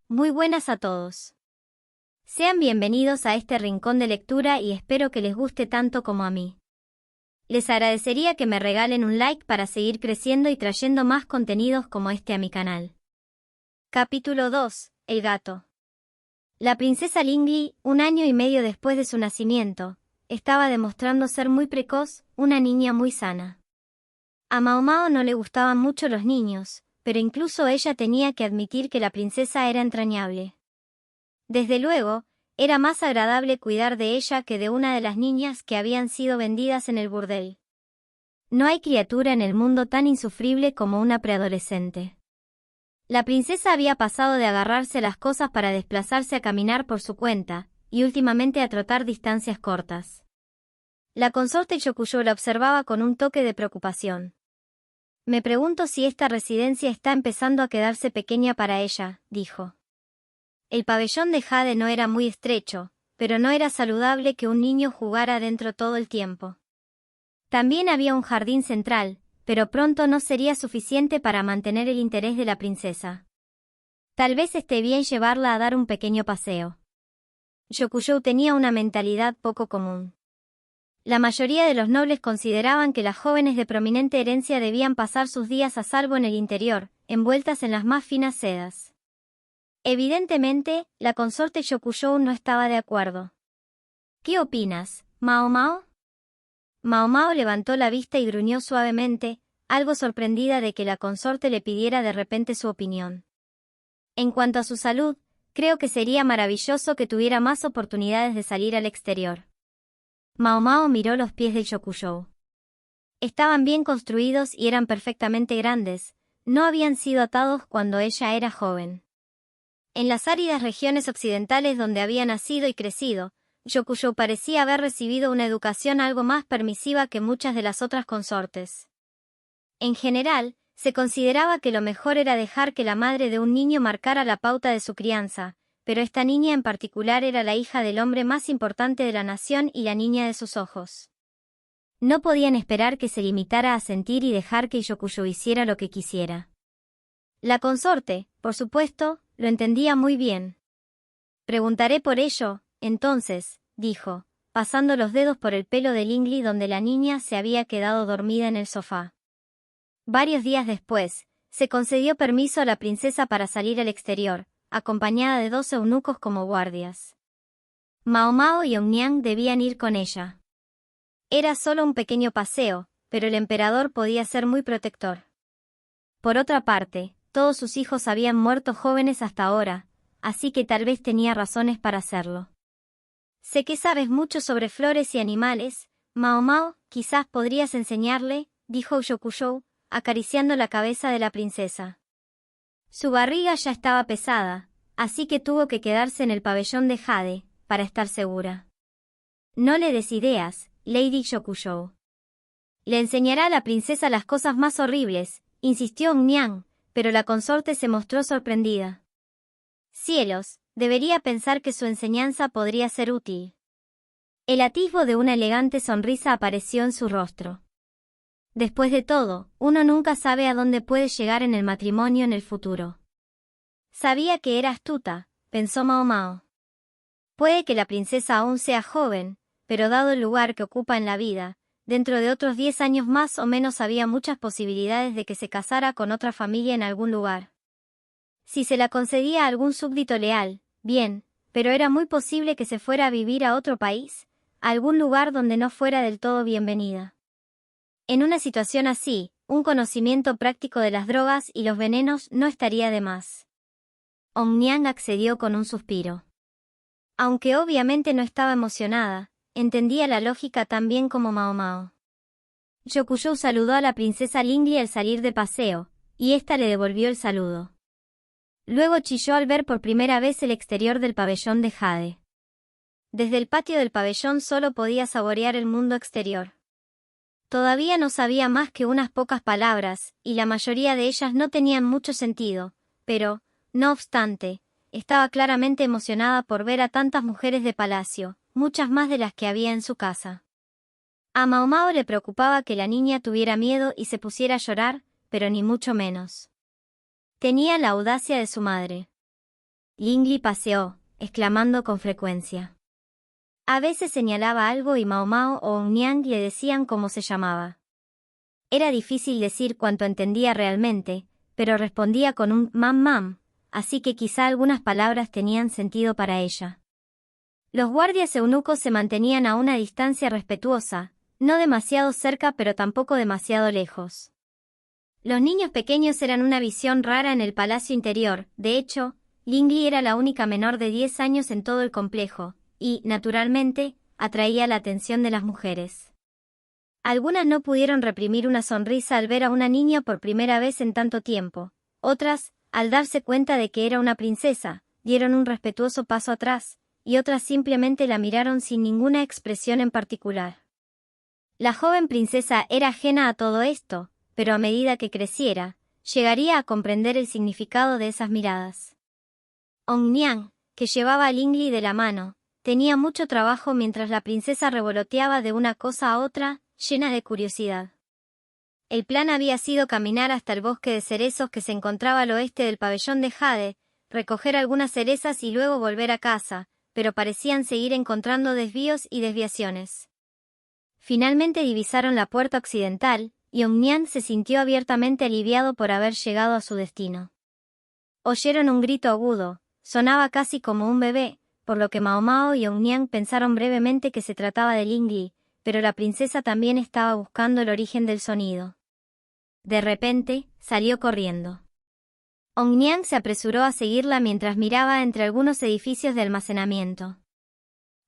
Muy buenas a todos. Sean bienvenidos a este rincón de lectura y espero que les guste tanto como a mí. Les agradecería que me regalen un like para seguir creciendo y trayendo más contenidos como este a mi canal. Capítulo 2. El gato. La princesa Lingli, 1 año y medio después de su nacimiento, estaba demostrando ser muy precoz, una niña muy sana. A Mao Mao no le gustaban mucho los niños, pero incluso ella tenía que admitir que la princesa era entrañable. Desde luego, era más agradable cuidar de ella que de una de las niñas que habían sido vendidas en el burdel. No hay criatura en el mundo tan insufrible como una preadolescente. La princesa había pasado de agarrarse las cosas para desplazarse a caminar por su cuenta, y últimamente a trotar distancias cortas. La consorte Yokuyo la observaba con un toque de preocupación. Me pregunto si esta residencia está empezando a quedarse pequeña para ella, dijo. El pabellón de Jade no era muy estrecho, pero no era saludable que un niño jugara dentro todo el tiempo. También había un jardín central, pero pronto no sería suficiente para mantener el interés de la princesa. Tal vez esté bien llevarla a dar un pequeño paseo. Yokuyo tenía una mentalidad poco común. La mayoría de los nobles consideraban que las jóvenes de prominente herencia debían pasar sus días a salvo en el interior, envueltas en las más finas sedas. Evidentemente, la consorte Yokuyo no estaba de acuerdo. ¿Qué opinas, Mao Mao? Mao Mao levantó la vista y gruñó suavemente, algo sorprendida de que la consorte le pidiera de repente su opinión. En cuanto a su salud, creo que sería maravilloso que tuviera más oportunidades de salir al exterior. Mao Mao miró los pies del Yokuyo. Estaban bien construidos y eran perfectamente grandes, no habían sido atados cuando ella era joven. En las áridas regiones occidentales donde había nacido y crecido, Yokuyo parecía haber recibido una educación algo más permisiva que muchas de las otras consortes. En general, se consideraba que lo mejor era dejar que la madre de un niño marcara la pauta de su crianza, pero esta niña en particular era la hija del hombre más importante de la nación y la niña de sus ojos. No podían esperar que se limitara a sentir y dejar que Yokuyo hiciera lo que quisiera. La consorte, por supuesto, lo entendía muy bien. Preguntaré por ello, entonces, dijo, pasando los dedos por el pelo de Lingli donde la niña se había quedado dormida en el sofá. Varios días después, se concedió permiso a la princesa para salir al exterior, acompañada de 2 eunucos como guardias. Mao Mao y Ongniang debían ir con ella. Era solo un pequeño paseo, pero el emperador podía ser muy protector. Por otra parte, todos sus hijos habían muerto jóvenes hasta ahora, así que tal vez tenía razones para hacerlo. Sé que sabes mucho sobre flores y animales, Mao Mao, quizás podrías enseñarle, dijo Yokuyo, acariciando la cabeza de la princesa. Su barriga ya estaba pesada, así que tuvo que quedarse en el pabellón de Jade, para estar segura. No le des ideas, Lady Yokuyo. Le enseñará a la princesa las cosas más horribles, insistió Ongniang, pero la consorte se mostró sorprendida. Cielos, debería pensar que su enseñanza podría ser útil. El atisbo de una elegante sonrisa apareció en su rostro. Después de todo, uno nunca sabe a dónde puede llegar en el matrimonio en el futuro. Sabía que era astuta, pensó Mao Mao. Puede que la princesa aún sea joven, pero dado el lugar que ocupa en la vida, dentro de otros 10 años más o menos había muchas posibilidades de que se casara con otra familia en algún lugar. Si se la concedía a algún súbdito leal, bien, pero era muy posible que se fuera a vivir a otro país, a algún lugar donde no fuera del todo bienvenida. En una situación así, un conocimiento práctico de las drogas y los venenos no estaría de más. Ongniang accedió con un suspiro. Aunque obviamente no estaba emocionada, entendía la lógica tan bien como Mao Mao. Yokuyo saludó a la princesa Lingli al salir de paseo, y ésta le devolvió el saludo. Luego chilló al ver por primera vez el exterior del pabellón de Jade. Desde el patio del pabellón solo podía saborear el mundo exterior. Todavía no sabía más que unas pocas palabras, y la mayoría de ellas no tenían mucho sentido, pero, no obstante, estaba claramente emocionada por ver a tantas mujeres de palacio, muchas más de las que había en su casa. A Mao Mao le preocupaba que la niña tuviera miedo y se pusiera a llorar, pero ni mucho menos. Tenía la audacia de su madre. Lingli paseó, exclamando con frecuencia. A veces señalaba algo y Mao Mao o Oniang le decían cómo se llamaba. Era difícil decir cuánto entendía realmente, pero respondía con un mam mam, así que quizá algunas palabras tenían sentido para ella. Los guardias eunucos se mantenían a una distancia respetuosa, no demasiado cerca pero tampoco demasiado lejos. Los niños pequeños eran una visión rara en el palacio interior, de hecho, Lingli era la única menor de 10 años en todo el complejo, y, naturalmente, atraía la atención de las mujeres. Algunas no pudieron reprimir una sonrisa al ver a una niña por primera vez en tanto tiempo. Otras, al darse cuenta de que era una princesa, dieron un respetuoso paso atrás, y otras simplemente la miraron sin ninguna expresión en particular. La joven princesa era ajena a todo esto, pero a medida que creciera, llegaría a comprender el significado de esas miradas. Oniang, que llevaba a Lingli de la mano, tenía mucho trabajo mientras la princesa revoloteaba de una cosa a otra, llena de curiosidad. El plan había sido caminar hasta el bosque de cerezos que se encontraba al oeste del pabellón de Jade, recoger algunas cerezas y luego volver a casa, pero parecían seguir encontrando desvíos y desviaciones. Finalmente divisaron la puerta occidental, y Oniang se sintió abiertamente aliviado por haber llegado a su destino. Oyeron un grito agudo, sonaba casi como un bebé, por lo que Mao Mao y Oniang pensaron brevemente que se trataba de Lingli, pero la princesa también estaba buscando el origen del sonido. De repente, salió corriendo. Oniang se apresuró a seguirla mientras miraba entre algunos edificios de almacenamiento.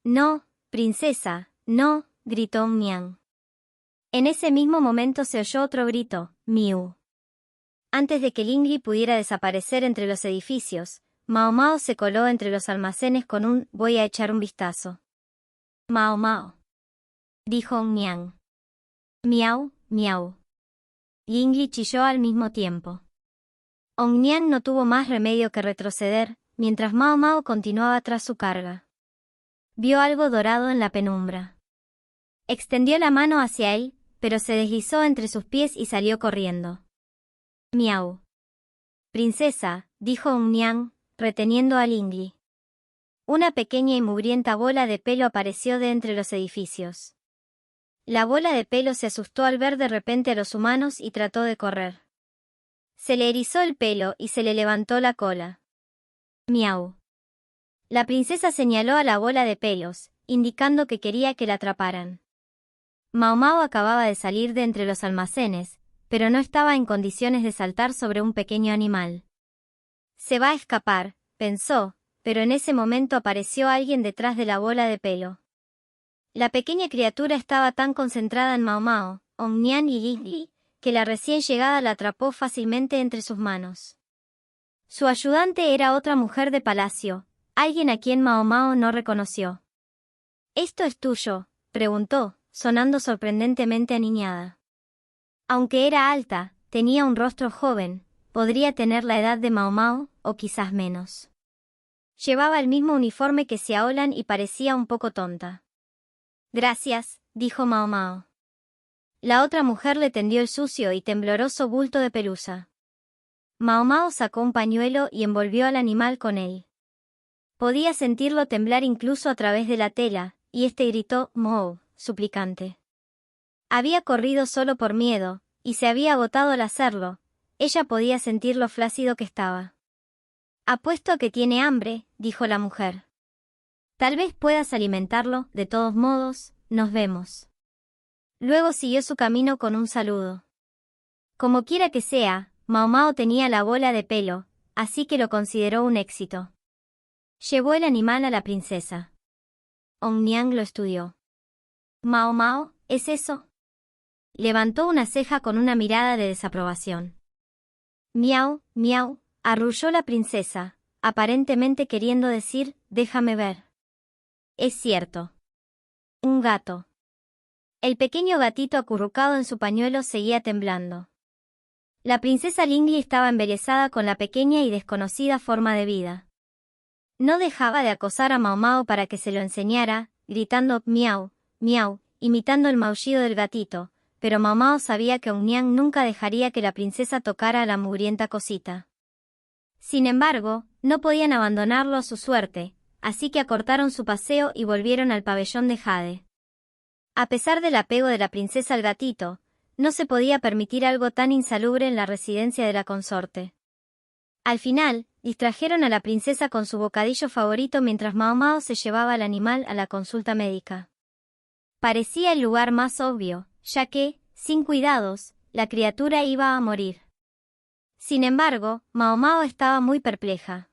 «No, princesa, no», gritó Oniang. En ese mismo momento se oyó otro grito, «Miu». Antes de que Lingli pudiera desaparecer entre los edificios, Mao Mao se coló entre los almacenes con un «voy a echar un vistazo». «Mao Mao», dijo Oniang. «Miau, miau». Lingli chilló al mismo tiempo. Oniang no tuvo más remedio que retroceder, mientras Mao Mao continuaba tras su carga. Vio algo dorado en la penumbra. Extendió la mano hacia él, pero se deslizó entre sus pies y salió corriendo. «Miau». «Princesa», dijo Oniang, reteniendo a Lingli. Una pequeña y mugrienta bola de pelo apareció de entre los edificios. La bola de pelo se asustó al ver de repente a los humanos y trató de correr. Se le erizó el pelo y se le levantó la cola. «Miau». La princesa señaló a la bola de pelos, indicando que quería que la atraparan. Mao Mao acababa de salir de entre los almacenes, pero no estaba en condiciones de saltar sobre un pequeño animal. «Se va a escapar», pensó, pero en ese momento apareció alguien detrás de la bola de pelo. La pequeña criatura estaba tan concentrada en Mao Mao, Oniang y Lingli, que la recién llegada la atrapó fácilmente entre sus manos. Su ayudante era otra mujer de palacio, alguien a quien Mao Mao no reconoció. «¿Esto es tuyo?», preguntó, sonando sorprendentemente aniñada. Aunque era alta, tenía un rostro joven, podría tener la edad de Mao Mao, o quizás menos. Llevaba el mismo uniforme que Xiaolan y parecía un poco tonta. «Gracias», dijo Mao Mao. La otra mujer le tendió el sucio y tembloroso bulto de pelusa. Mao Mao sacó un pañuelo y envolvió al animal con él. Podía sentirlo temblar incluso a través de la tela, y este gritó «Mou», suplicante. Había corrido solo por miedo, y se había agotado al hacerlo. Ella podía sentir lo flácido que estaba. «Apuesto a que tiene hambre», dijo la mujer. «Tal vez puedas alimentarlo, de todos modos, nos vemos». Luego siguió su camino con un saludo. Como quiera que sea, Mao Mao tenía la bola de pelo, así que lo consideró un éxito. Llevó el animal a la princesa. Oniang lo estudió. «Mao Mao, ¿es eso?». Levantó una ceja con una mirada de desaprobación. «Miau, miau», arrulló la princesa, aparentemente queriendo decir, «déjame ver». «Es cierto». «Un gato». El pequeño gatito acurrucado en su pañuelo seguía temblando. La princesa Lingli estaba embelesada con la pequeña y desconocida forma de vida. No dejaba de acosar a Mao Mao para que se lo enseñara, gritando «miau, miau», imitando el maullido del gatito, pero Mao Mao sabía que Oniang nunca dejaría que la princesa tocara a la mugrienta cosita. Sin embargo, no podían abandonarlo a su suerte, así que acortaron su paseo y volvieron al pabellón de Jade. A pesar del apego de la princesa al gatito, no se podía permitir algo tan insalubre en la residencia de la consorte. Al final, distrajeron a la princesa con su bocadillo favorito mientras Mao Mao se llevaba al animal a la consulta médica. Parecía el lugar más obvio, ya que, sin cuidados, la criatura iba a morir. Sin embargo, Mao Mao estaba muy perpleja.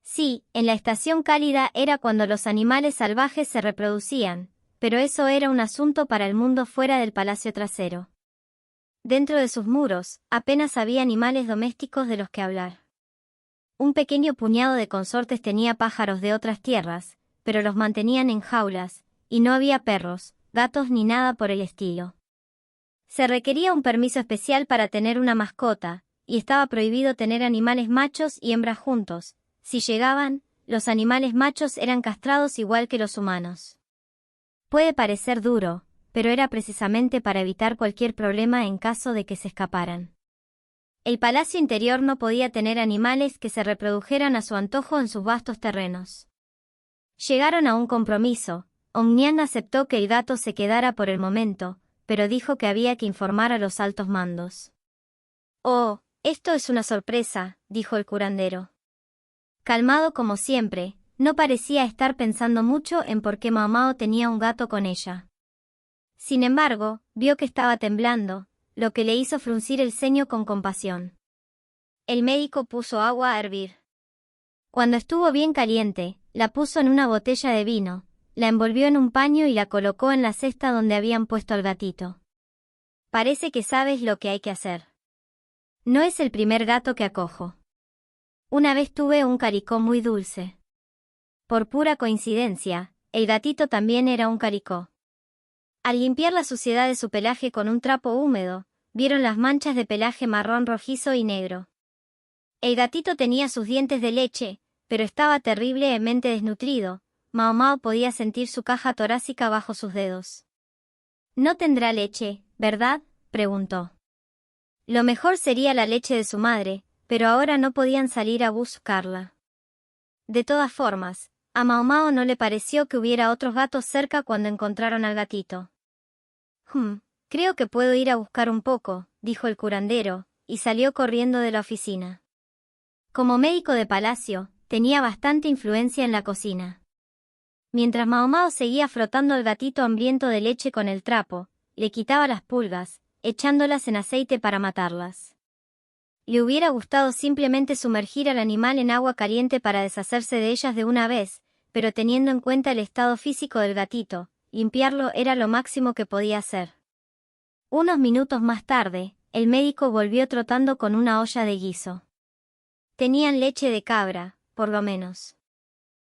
Sí, en la estación cálida era cuando los animales salvajes se reproducían, pero eso era un asunto para el mundo fuera del palacio trasero. Dentro de sus muros, apenas había animales domésticos de los que hablar. Un pequeño puñado de consortes tenía pájaros de otras tierras, pero los mantenían en jaulas, y no había perros, gatos ni nada por el estilo. Se requería un permiso especial para tener una mascota, y estaba prohibido tener animales machos y hembras juntos. Si llegaban, los animales machos eran castrados igual que los humanos. Puede parecer duro, pero era precisamente para evitar cualquier problema en caso de que se escaparan. El palacio interior no podía tener animales que se reprodujeran a su antojo en sus vastos terrenos. Llegaron a un compromiso. Omnian aceptó que el gato se quedara por el momento, pero dijo que había que informar a los altos mandos. «Oh, esto es una sorpresa», dijo el curandero. Calmado como siempre, no parecía estar pensando mucho en por qué Mao Mao tenía un gato con ella. Sin embargo, vio que estaba temblando, lo que le hizo fruncir el ceño con compasión. El médico puso agua a hervir. Cuando estuvo bien caliente, la puso en una botella de vino, la envolvió en un paño y la colocó en la cesta donde habían puesto al gatito. «Parece que sabes lo que hay que hacer. No es el primer gato que acojo. Una vez tuve un caricó muy dulce. Por pura coincidencia, el gatito también era un caricó». Al limpiar la suciedad de su pelaje con un trapo húmedo, vieron las manchas de pelaje marrón rojizo y negro. El gatito tenía sus dientes de leche, pero estaba terriblemente desnutrido. Mao Mao podía sentir su caja torácica bajo sus dedos. «No tendrá leche, ¿verdad?», preguntó. Lo mejor sería la leche de su madre, pero ahora no podían salir a buscarla. De todas formas, a Mao Mao no le pareció que hubiera otros gatos cerca cuando encontraron al gatito. Creo que puedo ir a buscar un poco», dijo el curandero, y salió corriendo de la oficina. Como médico de palacio, tenía bastante influencia en la cocina. Mientras Mao Mao seguía frotando al gatito hambriento de leche con el trapo, le quitaba las pulgas, echándolas en aceite para matarlas. Le hubiera gustado simplemente sumergir al animal en agua caliente para deshacerse de ellas de una vez, pero teniendo en cuenta el estado físico del gatito, limpiarlo era lo máximo que podía hacer. Unos minutos más tarde, el médico volvió trotando con una olla de guiso. Tenían leche de cabra, por lo menos.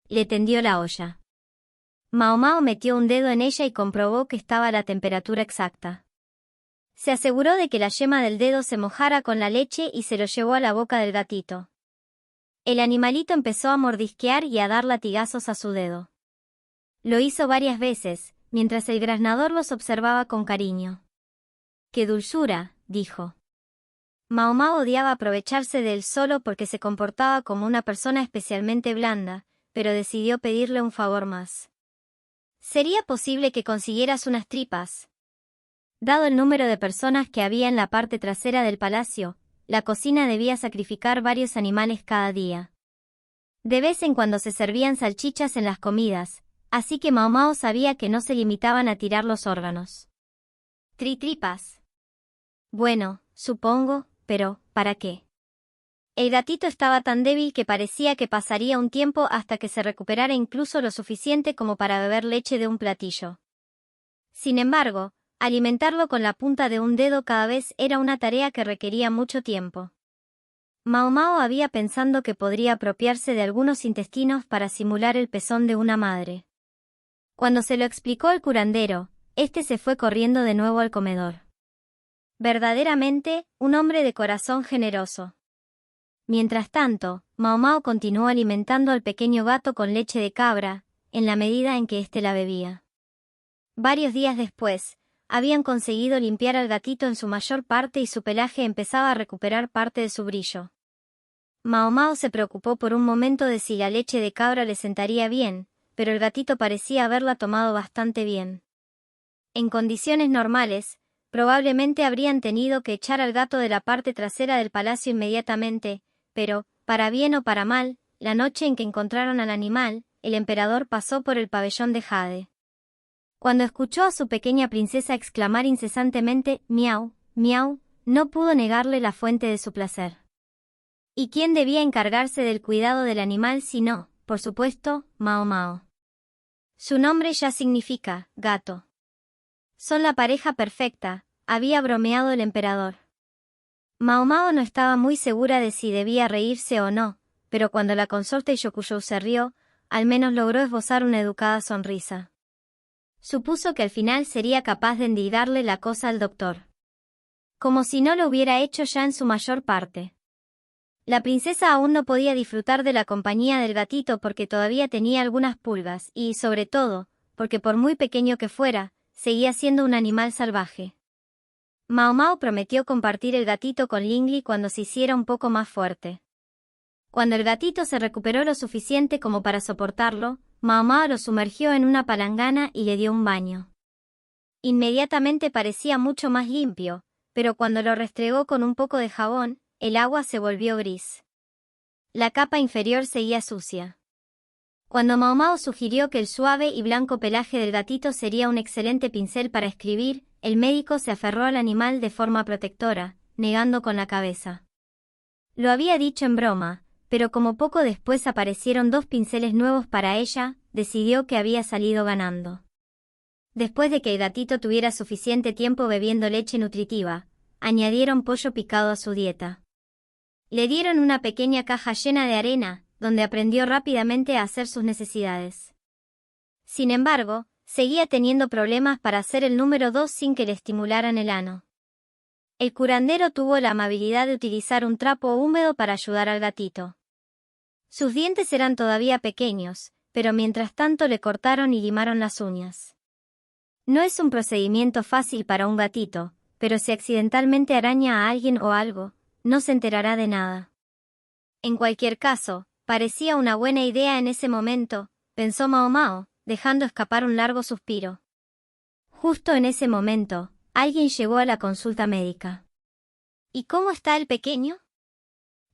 Le tendió la olla. Mao Mao metió un dedo en ella y comprobó que estaba a la temperatura exacta. Se aseguró de que la yema del dedo se mojara con la leche y se lo llevó a la boca del gatito. El animalito empezó a mordisquear y a dar latigazos a su dedo. Lo hizo varias veces, mientras el graznador los observaba con cariño. «¡Qué dulzura!», dijo. Mao Mao odiaba aprovecharse de él solo porque se comportaba como una persona especialmente blanda, pero decidió pedirle un favor más. «¿Sería posible que consiguieras unas tripas?». Dado el número de personas que había en la parte trasera del palacio, la cocina debía sacrificar varios animales cada día. De vez en cuando se servían salchichas en las comidas, así que Mao Mao sabía que no se limitaban a tirar los órganos. «Tripas. Bueno, supongo, pero ¿para qué?». El gatito estaba tan débil que parecía que pasaría un tiempo hasta que se recuperara incluso lo suficiente como para beber leche de un platillo. Sin embargo, alimentarlo con la punta de un dedo cada vez era una tarea que requería mucho tiempo. Mao Mao había pensado que podría apropiarse de algunos intestinos para simular el pezón de una madre. Cuando se lo explicó el curandero, este se fue corriendo de nuevo al comedor. Verdaderamente, un hombre de corazón generoso. Mientras tanto, Mao Mao continuó alimentando al pequeño gato con leche de cabra, en la medida en que éste la bebía. Varios días después, habían conseguido limpiar al gatito en su mayor parte y su pelaje empezaba a recuperar parte de su brillo. Mao Mao se preocupó por un momento de si la leche de cabra le sentaría bien, pero el gatito parecía haberla tomado bastante bien. En condiciones normales, probablemente habrían tenido que echar al gato de la parte trasera del palacio inmediatamente, pero, para bien o para mal, la noche en que encontraron al animal, el emperador pasó por el pabellón de jade. Cuando escuchó a su pequeña princesa exclamar incesantemente «miau, miau», no pudo negarle la fuente de su placer. ¿Y quién debía encargarse del cuidado del animal si no, por supuesto, Mao Mao? Su nombre ya significa gato. Son la pareja perfecta, había bromeado el emperador. Mao Mao no estaba muy segura de si debía reírse o no, pero cuando la consorte Yokuyou se rió, al menos logró esbozar una educada sonrisa. Supuso que al final sería capaz de endilgarle la cosa al doctor. Como si no lo hubiera hecho ya en su mayor parte. La princesa aún no podía disfrutar de la compañía del gatito porque todavía tenía algunas pulgas y, sobre todo, porque por muy pequeño que fuera, seguía siendo un animal salvaje. Mao Mao prometió compartir el gatito con Lingli cuando se hiciera un poco más fuerte. Cuando el gatito se recuperó lo suficiente como para soportarlo, Mao Mao lo sumergió en una palangana y le dio un baño. Inmediatamente parecía mucho más limpio, pero cuando lo restregó con un poco de jabón, el agua se volvió gris. La capa inferior seguía sucia. Cuando Mao Mao sugirió que el suave y blanco pelaje del gatito sería un excelente pincel para escribir, el médico se aferró al animal de forma protectora, negando con la cabeza. Lo había dicho en broma, pero como poco después aparecieron 2 pinceles nuevos para ella, decidió que había salido ganando. Después de que el gatito tuviera suficiente tiempo bebiendo leche nutritiva, añadieron pollo picado a su dieta. Le dieron una pequeña caja llena de arena, donde aprendió rápidamente a hacer sus necesidades. Sin embargo, seguía teniendo problemas para hacer el número 2 sin que le estimularan el ano. El curandero tuvo la amabilidad de utilizar un trapo húmedo para ayudar al gatito. Sus dientes eran todavía pequeños, pero mientras tanto le cortaron y limaron las uñas. No es un procedimiento fácil para un gatito, pero si accidentalmente araña a alguien o algo, no se enterará de nada. En cualquier caso, parecía una buena idea en ese momento, pensó Mao Mao, dejando escapar un largo suspiro. Justo en ese momento, alguien llegó a la consulta médica. ¿Y cómo está el pequeño?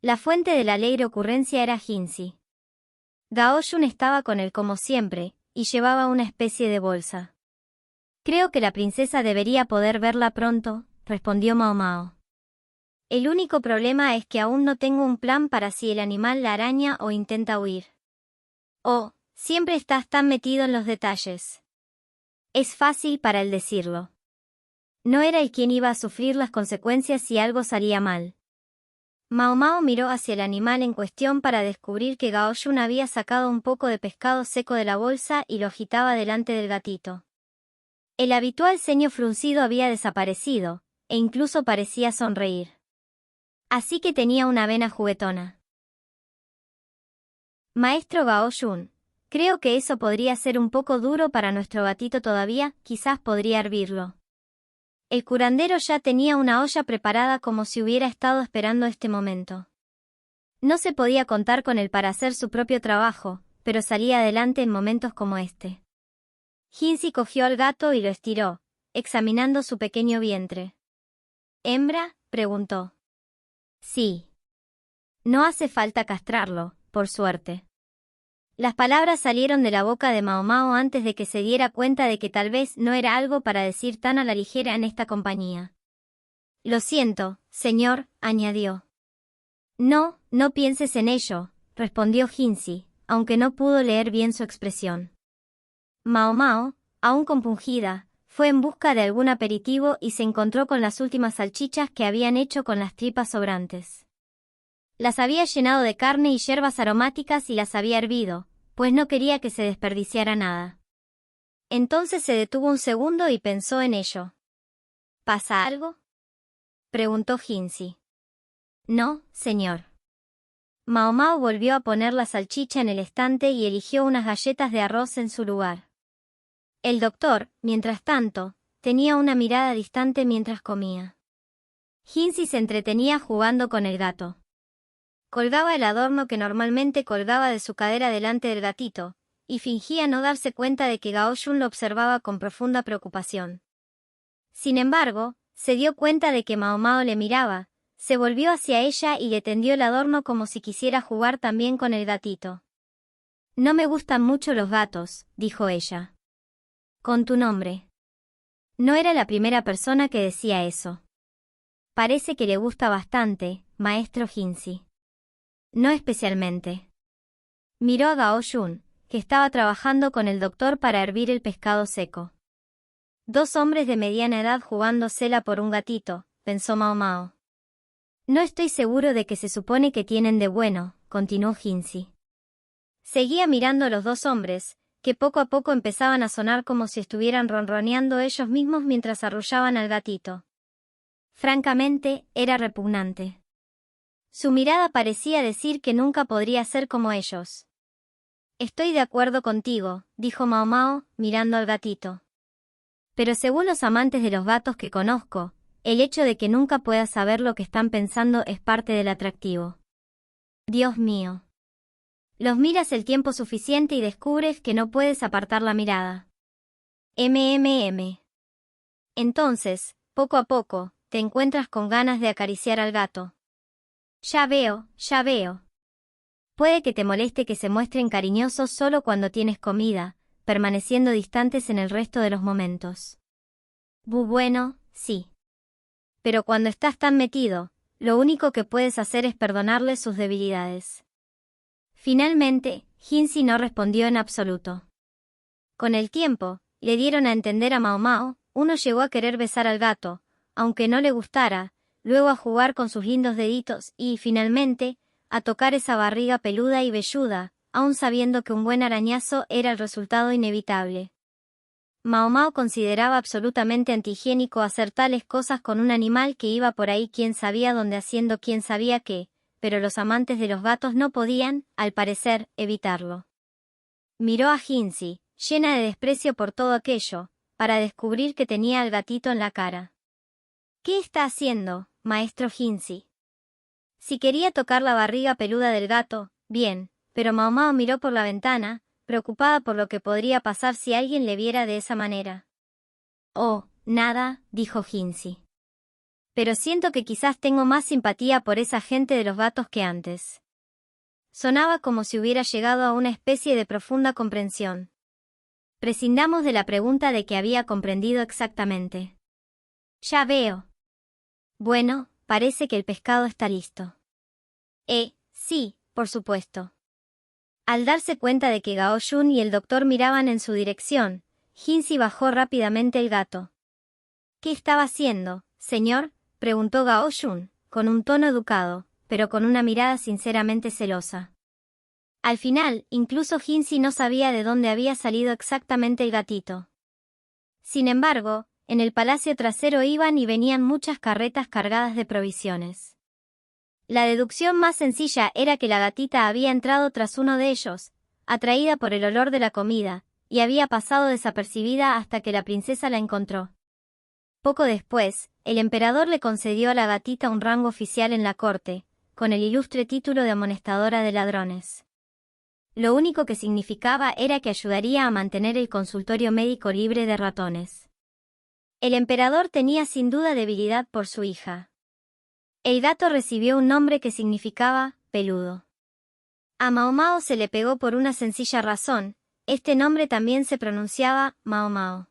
La fuente de la alegre ocurrencia era Jinzi. Gao Yun estaba con él como siempre, y llevaba una especie de bolsa. Creo que la princesa debería poder verla pronto, respondió Mao Mao. El único problema es que aún no tengo un plan para si el animal la araña o intenta huir. Oh, siempre estás tan metido en los detalles. Es fácil para él decirlo. No era él quien iba a sufrir las consecuencias si algo salía mal. Mao Mao miró hacia el animal en cuestión para descubrir que Gao Yun había sacado un poco de pescado seco de la bolsa y lo agitaba delante del gatito. El habitual ceño fruncido había desaparecido, e incluso parecía sonreír. Así que tenía una vena juguetona. Maestro Gao Yun, creo que eso podría ser un poco duro para nuestro gatito todavía, quizás podría hervirlo. El curandero ya tenía una olla preparada como si hubiera estado esperando este momento. No se podía contar con él para hacer su propio trabajo, pero salía adelante en momentos como este. Jinzi cogió al gato y lo estiró, examinando su pequeño vientre. ¿Hembra?, preguntó. Sí. No hace falta castrarlo, por suerte. Las palabras salieron de la boca de Mao Mao antes de que se diera cuenta de que tal vez no era algo para decir tan a la ligera en esta compañía. Lo siento, señor, añadió. No, no pienses en ello, respondió Jinzi, aunque no pudo leer bien su expresión. Mao Mao, aún compungida, fue en busca de algún aperitivo y se encontró con las últimas salchichas que habían hecho con las tripas sobrantes. Las había llenado de carne y hierbas aromáticas y las había hervido, pues no quería que se desperdiciara nada. Entonces se detuvo un segundo y pensó en ello. ¿Pasa algo?, preguntó Jinzi. No, señor. Mao Mao volvió a poner la salchicha en el estante y eligió unas galletas de arroz en su lugar. El doctor, mientras tanto, tenía una mirada distante mientras comía. Jinzi se entretenía jugando con el gato. Colgaba el adorno que normalmente colgaba de su cadera delante del gatito, y fingía no darse cuenta de que Gao Jun lo observaba con profunda preocupación. Sin embargo, se dio cuenta de que Mao Mao le miraba, se volvió hacia ella y le tendió el adorno como si quisiera jugar también con el gatito. «No me gustan mucho los gatos», dijo ella. «Con tu nombre». No era la primera persona que decía eso. Parece que le gusta bastante, maestro Jinzi. No especialmente. Miró a Gao Jun, que estaba trabajando con el doctor para hervir el pescado seco. Dos hombres de mediana edad jugándosela por un gatito, pensó Mao Mao. No estoy seguro de qué se supone que tienen de bueno, continuó Jinzi. Seguía mirando a los dos hombres, que poco a poco empezaban a sonar como si estuvieran ronroneando ellos mismos mientras arrullaban al gatito. Francamente, era repugnante. Su mirada parecía decir que nunca podría ser como ellos. Estoy de acuerdo contigo, dijo Mao Mao, mirando al gatito. Pero según los amantes de los gatos que conozco, el hecho de que nunca puedas saber lo que están pensando es parte del atractivo. Dios mío. Los miras el tiempo suficiente y descubres que no puedes apartar la mirada. Entonces, poco a poco, te encuentras con ganas de acariciar al gato. Ya veo. Puede que te moleste que se muestren cariñosos solo cuando tienes comida, permaneciendo distantes en el resto de los momentos. Bueno, sí. Pero cuando estás tan metido, lo único que puedes hacer es perdonarle sus debilidades. Finalmente, Jinzi no respondió en absoluto. Con el tiempo, le dieron a entender a Mao Mao, uno llegó a querer besar al gato, aunque no le gustara, luego a jugar con sus lindos deditos y, finalmente, a tocar esa barriga peluda y velluda, aun sabiendo que un buen arañazo era el resultado inevitable. Mao Mao consideraba absolutamente antihigiénico hacer tales cosas con un animal que iba por ahí quién sabía dónde haciendo quién sabía qué, pero los amantes de los gatos no podían, al parecer, evitarlo. Miró a Jinzi, llena de desprecio por todo aquello, para descubrir que tenía al gatito en la cara. ¿Qué está haciendo, maestro Jinzi? Si quería tocar la barriga peluda del gato, bien, pero Mao Mao miró por la ventana, preocupada por lo que podría pasar si alguien le viera de esa manera. Oh, nada, dijo Jinzi. Pero siento que quizás tengo más simpatía por esa gente de los gatos que antes. Sonaba como si hubiera llegado a una especie de profunda comprensión. Prescindamos de la pregunta de que había comprendido exactamente. Ya veo. Bueno, parece que el pescado está listo. Sí, por supuesto. Al darse cuenta de que Gao Jun y el doctor miraban en su dirección, Jinzi bajó rápidamente el gato. ¿Qué estaba haciendo, señor?, preguntó Gao Jun, con un tono educado, pero con una mirada sinceramente celosa. Al final, incluso Jinzi no sabía de dónde había salido exactamente el gatito. Sin embargo, en el palacio trasero iban y venían muchas carretas cargadas de provisiones. La deducción más sencilla era que la gatita había entrado tras uno de ellos, atraída por el olor de la comida, y había pasado desapercibida hasta que la princesa la encontró. Poco después, el emperador le concedió a la gatita un rango oficial en la corte, con el ilustre título de amonestadora de ladrones. Lo único que significaba era que ayudaría a mantener el consultorio médico libre de ratones. El emperador tenía sin duda debilidad por su hija. El gato recibió un nombre que significaba peludo. A Mao Mao se le pegó por una sencilla razón, este nombre también se pronunciaba Mao Mao.